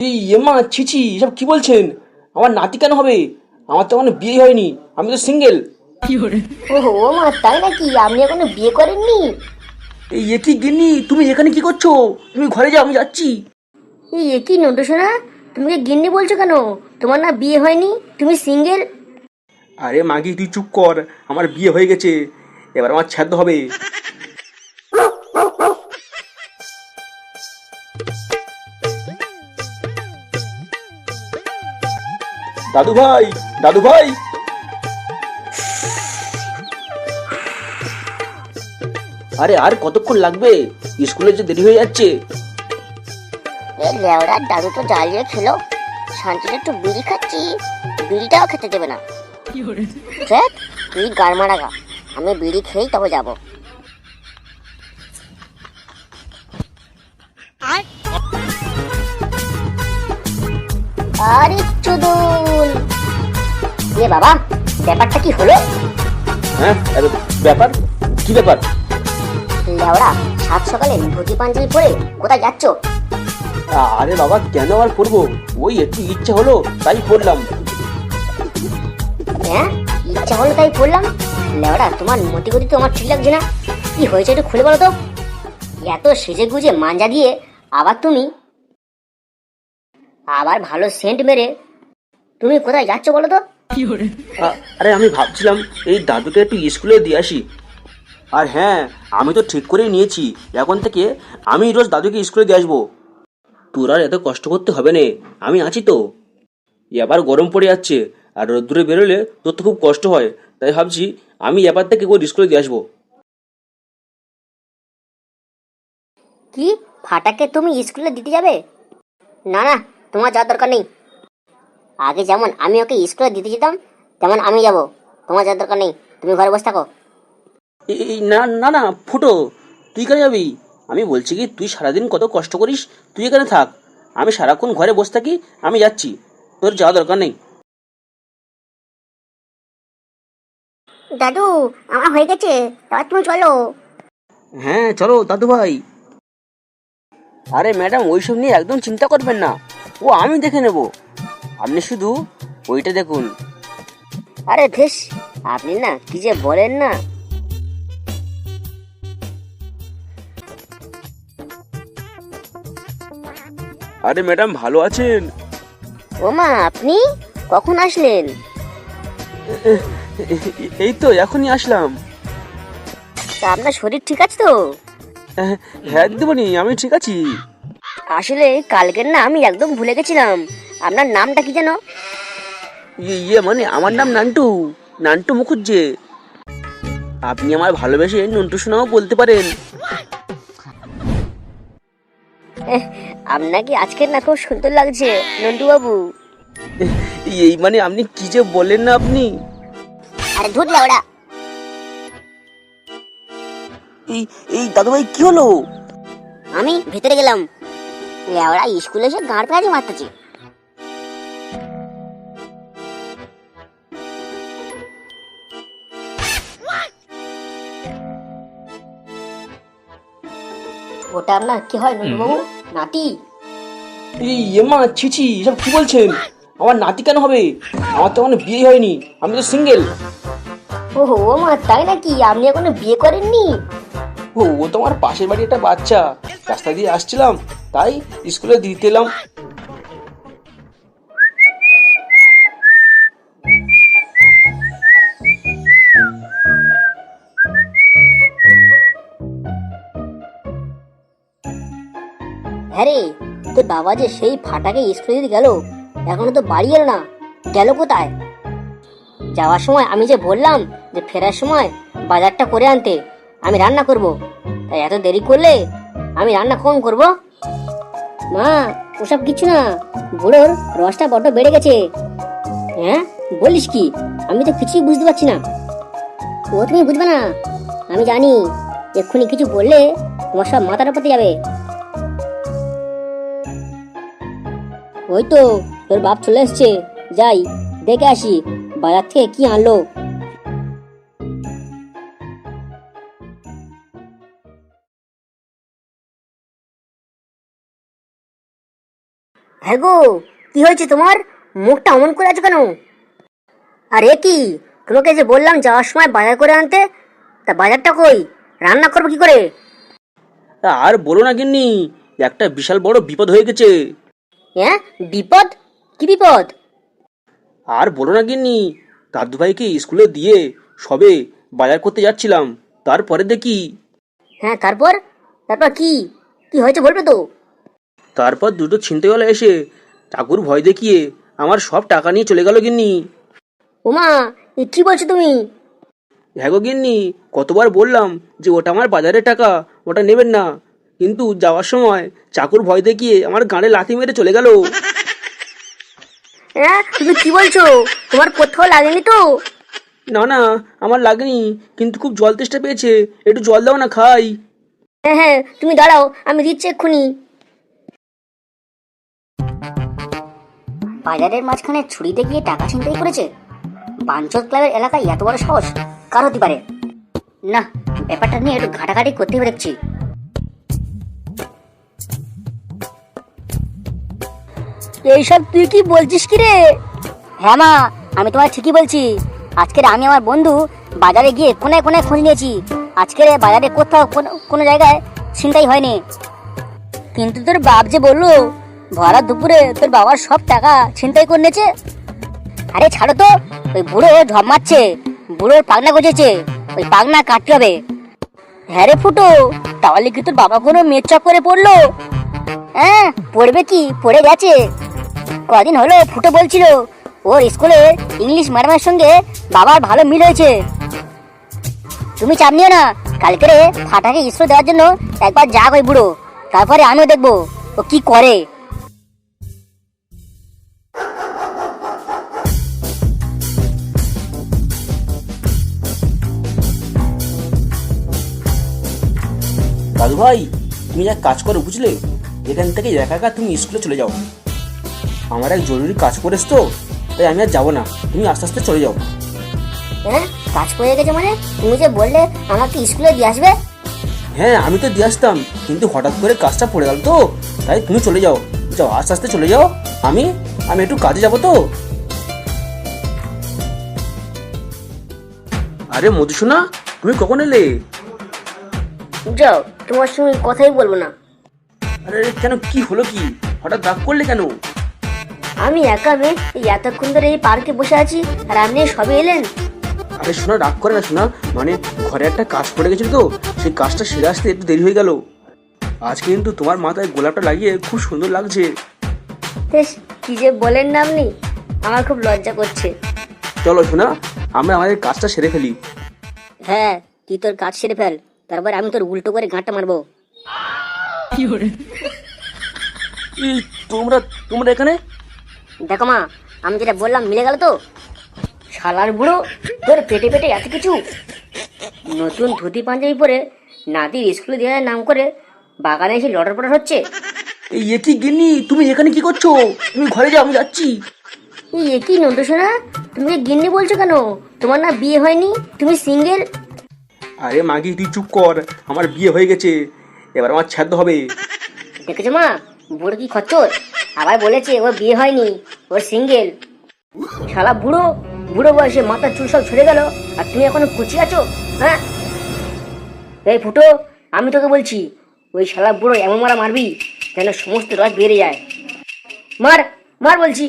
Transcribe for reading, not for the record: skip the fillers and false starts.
এই এমা ছিছি এসব কি বলছেন? আমার নাতি কেন হবে? আমার তো এখনো বিয়ে হয়নি, আমি তো সিঙ্গেল। ওহো, ও মা, তাই নাকি? আপনি এখনো বিয়ে করেননি? এই একই গিন্নি, তুমি এখানে কি করছো? তুমি ঘরে যাও, আমি যাচ্ছি। এই একই নন্টু সোনা, তুমি কি গিন্নি বলছো কেন? তোমার না বিয়ে হয়নি, তুমি সিঙ্গেল? আরে মাগি তুই চুপ কর, আমার বিয়ে হয়ে গেছে, এবার আমার ছাদ হবে। দাদু ভাই, দাদু ভাই। আরে আর কতক্ষণ লাগবে? স্কুলে যে দেরি হয়ে যাচ্ছে। এই লেওড়া দাদু তো জ্বালিয়ে খেলো, শান্তিতে একটু বিড়ি খাচ্ছি, বিড়িটাও খেতে দেবে না। ধ্যাৎ, তুই গার মারা গা, আমি বিড়ি খেয়েই তবে যাবো। আরে চুদুল, এ বাবা, ব্যাপারটা কি হলো? হ্যাঁ, আরে ব্যাপার, কি ব্যাপার? লেওড়া, সাত সকালে ধুতি পাঞ্জাবি পরে কোথায় যাচ্ছ? আরে বাবা, কেন আর পড়বো? ওই একটু ইচ্ছা হলো তাই পড়লাম। হ্যাঁ, ইচ্ছা হলো তাই পড়লাম? লেওড়া, তোমার মতিগতি তো আমার ঠিক লাগছে না। কি হয়েছে একটু খুলে বলো তো। এত সেজে গুজে মাঞ্জা দিয়ে আবার তুমি, আবার ভালো সেন্ট মেরে তুমি কোথায় যাচ্ছ বলো তো? আরে আমি ভাবছিলাম এই দাদুকে একটু স্কুলে দিয়ে আসি। আর হ্যাঁ, আমি তো ঠিক করেই নিয়েছি, এখন থেকে আমি রোজ দাদুকে স্কুলে দিয়ে আসবো। তোর আর এত কষ্ট করতে হবে না, আমি আছি তো। এবার গরম পড়ে যাচ্ছে, আর রোদ্দুরে বেরোলে তোর তো খুব কষ্ট হয়, তাই ভাবছি আমি এবার থেকে ওর স্কুলে দিয়ে আসবো। কি, ফাটাকে তুমি স্কুলে দিতে যাবে? না না, তোমার যাওয়ার দরকার নেই। আগে যেমন আমি ওকে স্কুলে দিতে যেতাম, তেমন আমি যাব। তোমার যাওয়ার দরকার নেই, তুমি ঘরে বসে থাকো। এই না না না, ফুটো, তুই কেন যাবি? আমি বলছি কি, তুই সারাদিন কত কষ্ট করিস, তুই এখানে থাক। আমি সারাক্ষণ ঘরে বসে থাকি, আমি যাচ্ছি, তোর যাওয়া দরকার নেই। দাদু, আমার হয়ে গেছে, এবার তুমি চলো। হ্যাঁ চলো দাদু ভাই। আরে ম্যাডাম, ওইসব নিয়ে একদম চিন্তা করবেন না, ও আমি দেখে নেব, আপনি শুধু ওইটা দেখুন। আরে বেশ, আপনি না কি যে বলেন না। আরে ম্যাডাম, ভালো আছেন? ওমা, আপনি কখন আসলেন? এই তো এখনই আসলাম। তা আপনার শরীর ঠিক আছে তো? হ্যাঁ দিদিমণি, আমি ঠিক আছি। আসলে কালকের না আমি একদম ভুলে গেছিলাম, আপনার নামটা কি যেন? মানে আমার নাম নান্টু, নান্টু মুখুজ্জে। আপনি আমার ভালোবেসে নন্টু সোনাও বলতে পারেন। আপনাকে আজকের না খুব সুন্দর লাগছে নন্টু বাবু। এই মানে আপনি কি যে বলেন না আপনি। আরে ধুর লাউড়া। এই এই দাদু ভাই, কি হলো? আমি ভেতরে গেলাম, লেওড়া স্কুলে এসে গাঁড় পেঁয়াজি মারতেছে। ওটা আপনার কি হয় নন্টু বাবু, নাতি? এই এমা ছিছি এসব কি বলছেন? আমার নাতি কেন হবে? আমার তো এখনো বিয়ে হয়নি, আমি তো সিঙ্গেল। ওহো, ও মা, তাই নাকি? আপনি এখনো বিয়ে করেননি? ও তো আমার পাশের বাড়ি একটা বাচ্চা, রাস্তা দিয়ে আসছিলাম, তাই স্কুলে দিতে এলাম। হ্যাঁ রে, তোর বাবা যে সেই ফাটাকে স্কুলে দিতে গেল, এখনো তো বাড়ি এলো না। গেল কোথায়? যাওয়ার সময় আমি যে বললাম যে ফেরার সময় বাজারটা করে আনতে, আমি রান্না করব, তাই এত দেরি করলে আমি রান্না কখন করব? মা, ওসব কিছু না, বুড়োর রসটা বড্ড বেড়ে গেছে। হ্যাঁ, বলিস কি? আমি তো কিছুই বুঝতে পারছি না। ও তুমি বুঝবে না, আমি জানি, এক্ষুনি কিছু বললে তোমার সব মাথার উপরে যাবে। ওই তো তোর বাপ চলে এসছে, যাই দেখে আসি বাজার থেকে কি আনলো। হ্যাঁ গো, কি হয়েছে তোমার? মুখটা অমন করে আছো কেন? আরে কি, তোমাকে যে বললাম যাওয়ার সময় বাজার করে আনতে, তা বাজারটা কই? রান্না করবো কি করে? আর বলো না গিন্নি, একটা বিশাল বড় বিপদ হয়ে গেছে। হ্যাঁ, বিপদ? কি বিপদ? আর বলো না গিন্নি, দাদু ভাইকে স্কুলে দিয়ে সবে বাজার করতে যাচ্ছিলাম, তারপরে দেখি। হ্যাঁ, তারপর? তারপর কি কি হয়েছে বলবে তো? তারপর দুটো ছিনতাইওয়ালা এসে ঠাকুর ভয় দেখিয়ে আমার সব টাকা নিয়ে চলে গেল গিন্নি। ওমা, এ কি বলছো তুমি? হ্যাঁ গো গিন্নি, কতবার বললাম যে ওটা আমার বাজারের টাকা, ওটা নেবেন না, কিন্তু যাওয়ার সময় চাকুর ভয় দেখিয়ে আমার গাঁড়ে লাথি মেরে চলে গেল। হ্যাঁ, তুমি কি বলছো? তোমার কোথাও লাগেনি তো? না না, আমার লাগেনি, কিন্তু খুব জল তেষ্টা পেয়েছে, একটু জল দাও না খাই। হ্যাঁ হ্যাঁ, তুমি দাঁড়াও, আমি দিচ্ছি এক্ষুনি। বাজারের মাঝখানে ছুরি দেখিয়ে টাকা ছিনতাই করেছে? বাঞ্চত ক্লাবের এলাকায় এত বড় সাহস কার হতে পারে? না, ব্যাপারটা নিয়ে একটু ঘাটাঘাটি করতে হবে দেখছি। এইসব তুই কি বলছিস কি রে? হ্যাঁ মা, আমি তোমার ঠিকই বলছি। আজকের আমি আমার বন্ধু বাজারে গিয়ে কোনায় কোনায় খোঁজ নিয়েছি। আজকের বাজারে কোথাও কোনো জায়গায় ছিনতাই হয়নি। কিন্তু তোর বাপ যে বললো ভরা দুপুরে তোর বাবার সব টাকা ছিনতাই করে নিয়েছে। আরে ছাড়ো তো, ওই বুড়ো ঢপ মারছে, বুড়োর পাগনা গজেছে, ওই পাগনা কাটতে হবে। হ্যাঁ রে ফুটো, তাহলে কি তোর বাবা কোনো মেয়ের চক্করে পড়লো? হ্যাঁ, পড়বে কি, পড়ে গেছে। কদিন হলো ফুটো বলছিল ওর স্কুলে ইংলিশ ম্যাডামের সঙ্গে বাবার ভালো মিল হয়েছে। তুমি চাপ নিও না, কালকে ফাটাকে স্কুলে দেওয়ার জন্য একবার যাক ওই বুড়ো, তারপরে আমিও দেখবো ও কি করে। দাদু ভাই, তুমি এক কাজ করো বুঝলে, এখান থেকে একা একা তুমি স্কুলে চলে যাও। আমার এক জরুরি কাজ করেছ তো, তাই আমি আর যাবো না, তুমি আস্তে আস্তে চলে যাও। হ্যাঁ, কাজ পড়ে গেছে মানে? তুমি যে বললে আমাকে স্কুলে দিয়ে আসবে। হ্যাঁ, আমি তো দিয়ে আসতাম, কিন্তু হঠাৎ করে কাজটা পড়ে গেল তো, তাই তুমি চলে যাও। যাও, আস্তে আস্তে চলে যাও, আমি আমি একটু কাজে যাবো তো। আরে মধুসোনা, তুমি কখন এলে? যাও, তোমার সঙ্গে কথাই বলবো না। আরে কেন, কি হলো কি, হঠাৎ রাগ করলে কেন? আমি একা মেয়ে, এই এতক্ষণ ধরে এই পার্কে বসে আছি, আর আপনি সবে এলেন। আরে শোনা, রাগ করে না শোনা, মানে ঘরে একটা কাজ পড়ে গেছিল তো, সেই কাজটা সেরে আসতে একটু দেরি হয়ে গেল। আজ কিন্তু তোমার মাথায় গোলাপটা লাগিয়ে খুব সুন্দর লাগছে। বেশ, কি যে বলেন না আপনি, আমার খুব লজ্জা করছে। চলো শোনা, আমরা আমাদের কাজটা সেরে ফেলি। হ্যাঁ, তুই তোর কাজ সেরে ফেল, তারপর আমি তোর উল্টো করে গাঁটটা মারবো। এই তোমরা তোমরা এখানে? দেখো মা, আমি যেটা বললাম মিলে গেল তো? শালার বুড়ো, তোর পেটে পেটে এত কিছু! নতুন ধুতি পাঞ্জাবি পরে নাদির স্কুলে দেওয়ার নাম করে বাগানে এসে লটর পটর হচ্ছে। এই একই গিন্নি, তুমি এখানে কি করছো? তুমি ঘরে যাও, আমি যাচ্ছি। এই একই নন্দসোনা, তুমি গিন্নি বলছো কেন? তোমার না বিয়ে হয়নি, তুমি সিঙ্গেল? আরে মাগি, তুই চুপ কর, আমার বিয়ে হয়ে গেছে, এবার আমার ছাদ্য হবে। দেখেছো মা, বুড়ো কি খচ্চর, আবার বলেছে ওর বিয়ে হয়নি, ওর সিঙ্গেল। শালা বুড়ো, বুড়ো বয়সে মাথার চুল সব ঝরে গেল, আর তুমি এখনো কুচি আছো? হ্যাঁ, এই ফুটো, আমি তোকে বলছি, ওই শালা বুড়ো এমন মারা মারবি যেন সমস্ত রস বেড়ে যায়। মার, মার বলছি।